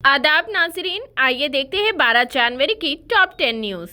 आदाब नाजरीन, आइए देखते हैं 12 जनवरी की टॉप 10 न्यूज।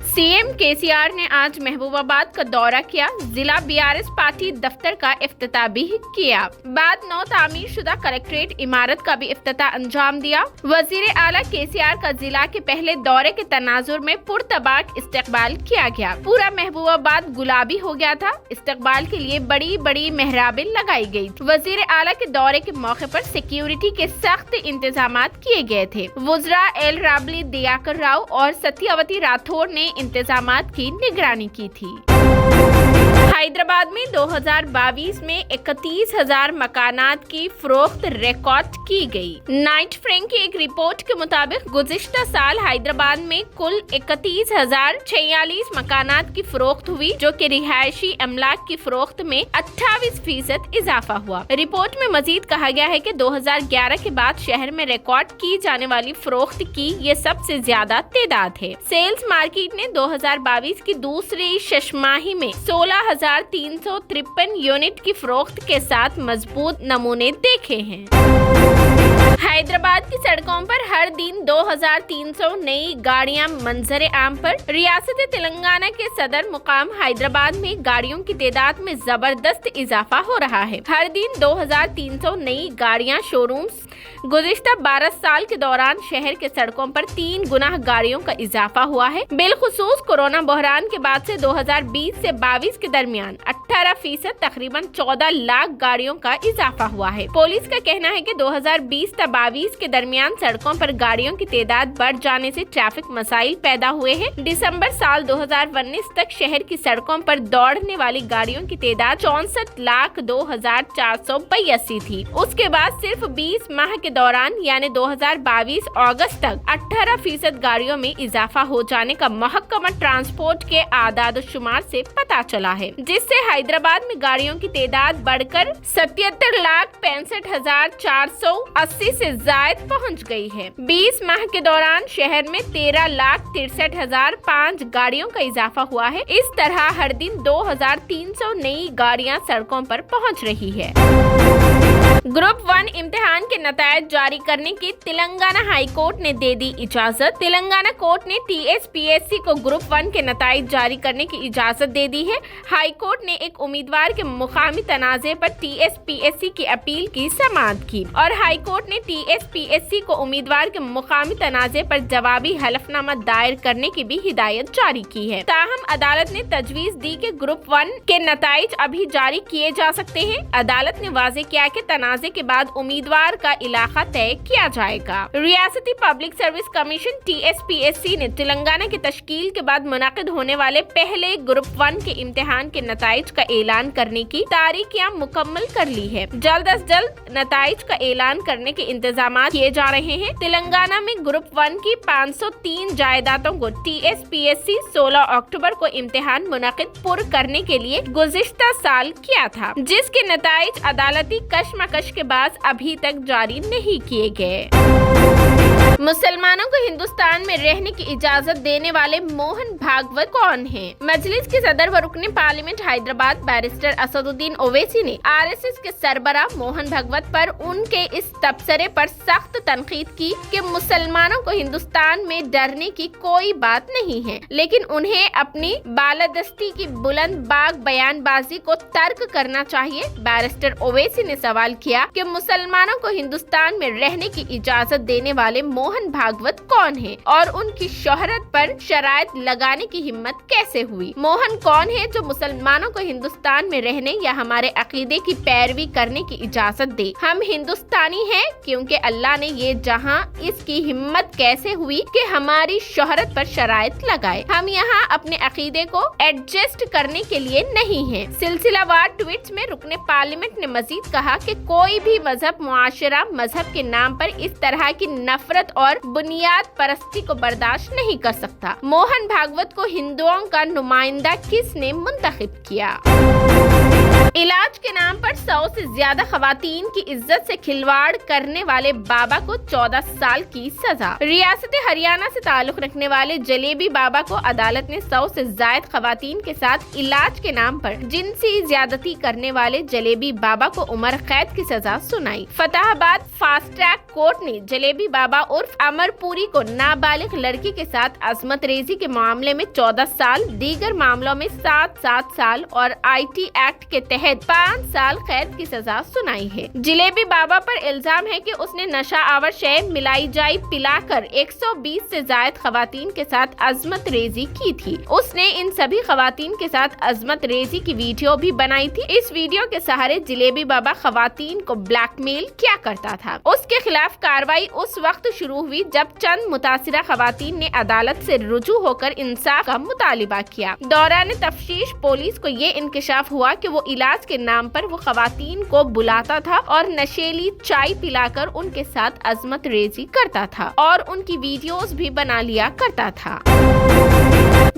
सीएम केसीआर ने आज महबूबाबाद का दौरा किया। जिला बीआरएस पार्टी दफ्तर का इफ्तिताह भी किया। बाद नौ तामीर शुदा कलेक्ट्रेट इमारत का भी इफ्तिताह अंजाम दिया। वजीर आला केसीआर का जिला के पहले दौरे के तनाजुर में पुरतबाक इस्तकबाल किया गया। पूरा महबूबाबाद गुलाबी हो गया था। इस्तकबाल के लिए बड़ी बड़ी मेहराबें लगाई गयी थी। वजीर आला के दौरे के मौके पर सिक्योरिटी के सख्त इंतजामात किए गए थे। वुज़रा एल राबली दियाकर राव और सत्यवती राठौर ने इंतजामात की निगरानी की थी। हैदराबाद में 2022 में 31,000 मकानात की फरोख्त रिकॉर्ड की गई। नाइट फ्रैंक की एक रिपोर्ट के मुताबिक गुज़िश्ता साल हैदराबाद में कुल 31,046 मकानात की फरोख्त हुई, जो कि रिहायशी अमलाक की फरोख्त में 28% इजाफा हुआ। रिपोर्ट में मजीद कहा गया है कि 2011 के बाद शहर में रिकॉर्ड की जाने वाली फरोख्त की ये सबसे ज्यादा तादाद है। सेल्स मार्केट ने 2022 की दूसरी छमाही में 16,353 यूनिट की फरोख्त के साथ मजबूत नमूने देखे हैं। हैदराबाद की सड़कों पर हर दिन 2,300 नई गाड़ियां मंजर आम पर। रियासत तेलंगाना के सदर मुकाम हैदराबाद में गाड़ियों की तादाद में जबरदस्त इजाफा हो रहा है। हर दिन 2,300 नई गाड़ियां शोरूम्स। गुज़िश्ता 12 साल के दौरान शहर के सड़कों पर 3 गुना गाड़ियों का इजाफा हुआ है। बिलखुसूस कोरोना बहरान के बाद से 2020 से 22 के दरमियान 18% तकरीबन 14 लाख गाड़ियों का इजाफा हुआ है। पुलिस का कहना है कि 2020 से 22 के दरमियान सड़कों पर गाड़ियों की तादाद बढ़ जाने से ट्रैफिक मसाइल पैदा हुए हैं। दिसंबर साल 2019 तक शहर की सड़कों पर दौड़ने वाली गाड़ियों की तादाद 64,02,482 थी। उसके बाद सिर्फ 20 माह के दौरान यानी 2022 अगस्त तक 18% गाड़ियों में इजाफा हो जाने का महकमा ट्रांसपोर्ट के आदाद शुमार से पता चला है, जिससे हैदराबाद में गाड़ियों की तादाद बढ़कर 77,65,480 से ज्यादा पहुंच गई है। 20 माह के दौरान शहर में 13,63,005 गाड़ियों का इजाफा हुआ है। इस तरह हर दिन 2,300 नई गाड़ियां सड़कों पर पहुंच रही है। ग्रुप 1 इम्तिहान के नतायज जारी करने की तेलंगाना हाई कोर्ट ने दे दी इजाजत। तेलंगाना कोर्ट ने TSPSC को ग्रुप 1 के नतायज जारी करने की इजाजत दे दी है। हाई कोर्ट ने एक उम्मीदवार के मुकामी तनाज़े पर TSPSC की अपील की समाअत की और हाई कोर्ट ने TSPSC को उम्मीदवार के मुकामी तनाज़े पर जवाबी हलफनामा दायर करने की भी हिदायत जारी की है। ताहम अदालत ने तजवीज दी कि ग्रुप 1 के नतायज अभी जारी किए जा सकते हैं। अदालत ने वाज़ेह किया कि तनाज़े के बाद उम्मीदवार का इलाका तय किया जाएगा। रियासती पब्लिक सर्विस कमीशन TSPSC ने तेलंगाना की तश्कील के बाद मुनाकिद होने वाले पहले ग्रुप 1 के इम्तिहान के नताइज का ऐलान करने की तारीखियां मुकम्मल कर ली है। जल्द अज जल्द नताइज का ऐलान करने के इंतजाम किए जा रहे हैं। तेलंगाना में ग्रुप 1 की 503 जायदादों को TSPSC 16 अक्टूबर को इम्तिहान मुनाकिद पुर करने के लिए गुज़िश्ता साल किया था, जिसके नताइज अदालती कशमकश के बाद अभी तक जारी नहीं किए गए। मुसलमानों को हिंदुस्तान में रहने की इजाजत देने वाले मोहन भागवत कौन हैं? मजलिस के सदर व रुकने पार्लियामेंट हैदराबाद बैरिस्टर असदुद्दीन ओवैसी ने RSS के सरबरा मोहन भागवत पर उनके इस तबसरे पर सख्त तनकीद की कि मुसलमानों को हिंदुस्तान में डरने की कोई बात नहीं है, लेकिन उन्हें अपनी बालादस्ती की बुलंद बाग बयानबाजी को तर्क करना चाहिए। बैरिस्टर ओवैसी ने सवाल किया कि मुसलमानों को हिंदुस्तान में रहने की इजाजत देने वाले मोहन भागवत कौन है और उनकी शोहरत पर शराइत लगाने की हिम्मत कैसे हुई? मोहन कौन है जो मुसलमानों को हिंदुस्तान में रहने या हमारे अकीदे की पैरवी करने की इजाजत दे? हम हिंदुस्तानी हैं क्योंकि अल्लाह ने ये जहां इसकी हिम्मत कैसे हुई कि हमारी शोहरत पर शराइत लगाए? हम यहाँ अपने अकीदे को एडजस्ट करने के लिए नहीं है। सिलसिलावार ट्वीट्स में रुकने पार्लियामेंट ने मजीद कहा कि कोई भी मजहब मुआशरा मजहब के नाम पर इस तरह की नफरत और बुनियाद परस्ती को बर्दाश्त नहीं कर सकता। मोहन भागवत को हिंदुओं का नुमाइंदा किसने मुंतखब किया? इलाज के नाम पर 100 से ज्यादा खवातीन की इज्जत से खिलवाड़ करने वाले बाबा को 14 साल की सजा। रियासत हरियाणा से ताल्लुक रखने वाले जलेबी बाबा को अदालत ने 100 से ज्यादा खवातीन के साथ इलाज के नाम पर जिनसी ज्यादती करने वाले जलेबी बाबा को उम्र कैद की सजा सुनाई। फतेहाबाद फास्ट ट्रैक कोर्ट ने जलेबी बाबा उर्फ अमरपुरी को नाबालिग लड़की के साथ अजमत रेजी के मामले में 14 साल, दीगर मामलों में 7 साल और IT एक्ट के तहत 5 साल कैद की सजा सुनाई है। जलेबी बाबा पर इल्जाम है कि उसने नशा आवर शय मिलाई जाई पिलाकर 120 से ज्यादा खवातीन के साथ अजमत रेजी की थी। उसने इन सभी खवातीन के साथ अजमत रेजी की वीडियो भी बनाई थी। इस वीडियो के सहारे जलेबी बाबा खवातीन को ब्लैकमेल किया करता था। उसके खिलाफ कार्रवाई उस वक्त शुरू हुई जब चंद मुतासिरा खवातीन ने अदालत से रुजू होकर इंसाफ का मुतालिबा किया। दौरान तफ्तीश पुलिस को ये इंकशाफ हुआ कि वो इलाज के नाम पर वो खवातीन को बुलाता था और नशेली चाय पिलाकर उनके साथ अजमत रेजी करता था और उनकी वीडियोस भी बना लिया करता था।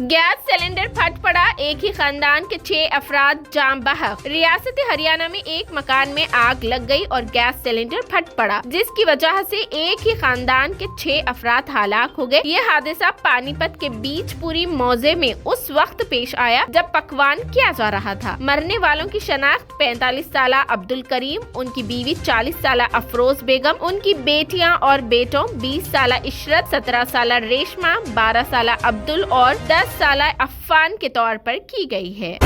गैस सिलेंडर फट पड़ा, एक ही खानदान के 6 अफराद जाम बहक। रियासत हरियाणा में एक मकान में आग लग गई और गैस सिलेंडर फट पड़ा, जिसकी वजह से एक ही खानदान के 6 अफराद हलाक हो गए। ये हादसा पानीपत के बीच पूरी मौजे में उस वक्त पेश आया जब पकवान किया जा रहा था। मरने वालों की शनाख्त 45 साल अब्दुल करीम, उनकी बीवी 40 साल अफरोज बेगम, उनकी बेटियां और बेटों 20 साल इशरत, 17 साल रेशमा, 12 साल अब्दुल और 10 साल अफान के तौर पर की गई है।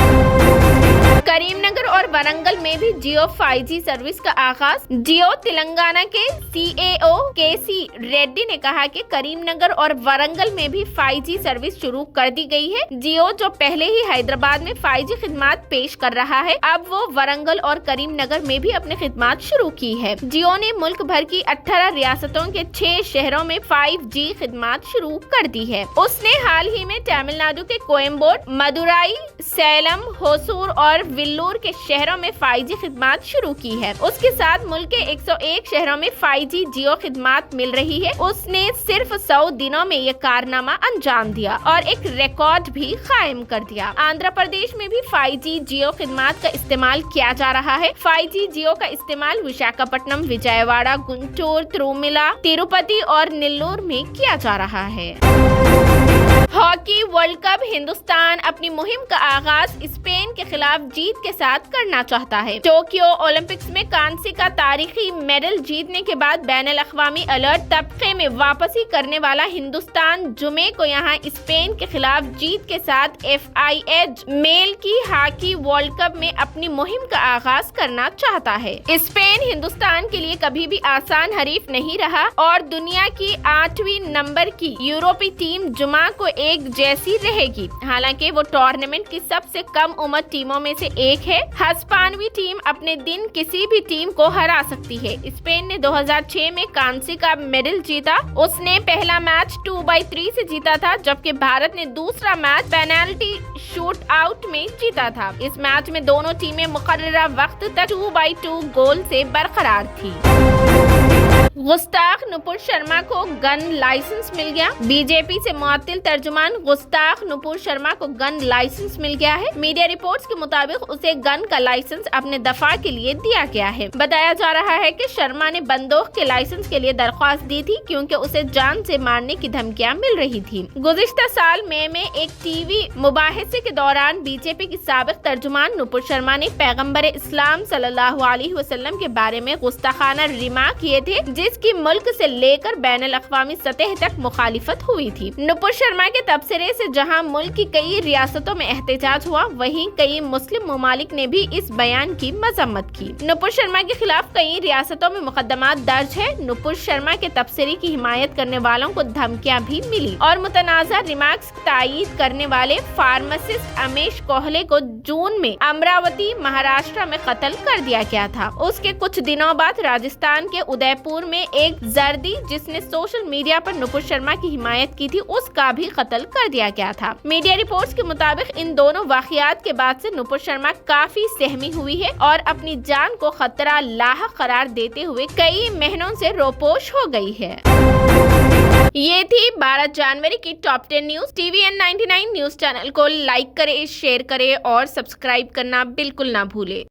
करीमनगर और वरंगल में भी जियो 5G सर्विस का आगाज। जियो तेलंगाना के CEO KC रेड्डी ने कहा कि करीमनगर और वरंगल में भी 5G सर्विस शुरू कर दी गई है। जियो जो पहले ही हैदराबाद में 5G खिदमत पेश कर रहा है, अब वो वरंगल और करीमनगर में भी अपनी खिदमत शुरू की है। जियो ने मुल्क भर की 18 रियासतों के 6 शहरों में 5G खिदमत शुरू कर दी है। उसने हाल ही में तमिलनाडु के कोयम्बोड, मदुराई, सैलम, होसूर और विल्लूर के शहरों में 5G खिदमत शुरू की है। उसके साथ मुल्क के 101 शहरों में 5G जियो खिदमत मिल रही है। उसने सिर्फ 100 दिनों में ये कारनामा अंजाम दिया और एक रिकॉर्ड भी कायम कर दिया। आंध्र प्रदेश में भी 5G जियो खिदमत का इस्तेमाल किया जा रहा है। 5G जियो का इस्तेमाल विशाखापट्टनम, विजयवाड़ा, गुंटूर, तिरुमला, तिरुपति और नेल्लोर में किया जा रहा है। Hockey world cup. हिंदुस्तान अपनी मुहिम का आगाज स्पेन के खिलाफ जीत के साथ करना चाहता है। टोक्यो ओलंपिक्स में कांस्य का तारीखी मेडल जीतने के बाद बैनुल अक़वामी अलर्ट तबके में वापसी करने वाला हिंदुस्तान जुमे को यहां स्पेन के खिलाफ जीत के साथ FIH मेल की हॉकी वर्ल्ड कप में अपनी मुहिम का आगाज करना चाहता है। स्पेन हिंदुस्तान के लिए कभी भी आसान हरीफ नहीं रहा और दुनिया की 8वीं नंबर की यूरोपीय टीम जुमा को एक जैसी रहेगी। हालांकि वो टूर्नामेंट की सबसे कम उम्र टीमों में से एक है। हिस्पानवी टीम अपने दिन किसी भी टीम को हरा सकती है। स्पेन ने 2006 में कांस्य का मेडल जीता। उसने पहला मैच 2-3 से जीता था, जबकि भारत ने दूसरा मैच पेनल्टी शूट आउट में जीता था। इस मैच में दोनों टीमें मुकर्ररा वक्त तक 2-2 गोल से बरकरार थी। गुस्ताख नुपुर शर्मा को गन लाइसेंस मिल गया। बीजेपी से मुअत्तिल तर्जुमान गुस्ताख नुपुर शर्मा को गन लाइसेंस मिल गया है। मीडिया रिपोर्ट्स के मुताबिक उसे गन का लाइसेंस अपने दफा के लिए दिया गया है। बताया जा रहा है कि शर्मा ने बंदूक के लाइसेंस के लिए दरख्वास्त दी थी क्योंकि उसे जान से मारने की धमकियां मिल रही थी। गुज़िश्ता साल मई में एक टीवी मुबाहिसे के दौरान बीजेपी की साबिक तर्जुमान नुपुर शर्मा ने पैगम्बर इस्लाम सल्लल्लाहु अलैहि वसल्लम के बारे में गुस्ताखाना रिमार्क किए थे, जिसकी मुल्क से लेकर बैनुल अक़वामी सतह तक मुखालिफत हुई थी। नुपुर शर्मा के तबसरे से जहां मुल्क की कई रियासतों में एहतजाज हुआ, वहीं कई मुस्लिम ममालिक ने भी इस बयान की मजम्मत की। नुपुर शर्मा के खिलाफ कई रियासतों में मुकदमात दर्ज है। नुपुर शर्मा के तबसरे की हिमायत करने वालों को धमकियां भी मिली और मुतनाज़ा रिमार्क्स तायीद करने वाले फार्मासिस्ट अमेश कोहले को जून में अमरावती, महाराष्ट्र में कत्ल कर दिया गया था। उसके कुछ दिनों बाद राजस्थान के उदयपुर में एक जर्दी जिसने सोशल मीडिया पर नुपुर शर्मा की हिमायत की थी, उसका भी कत्ल कर दिया गया था। मीडिया रिपोर्ट्स के मुताबिक इन दोनों वाक़यात के बाद से नुपुर शर्मा काफी सहमी हुई है और अपनी जान को खतरा लाहक करार देते हुए कई महीनों से रोपोश हो गई है। ये थी 12 जनवरी की top 10 news. TVN 99 news channel को लाइक करें, शेयर करें और सब्सक्राइब करना बिल्कुल ना भूले।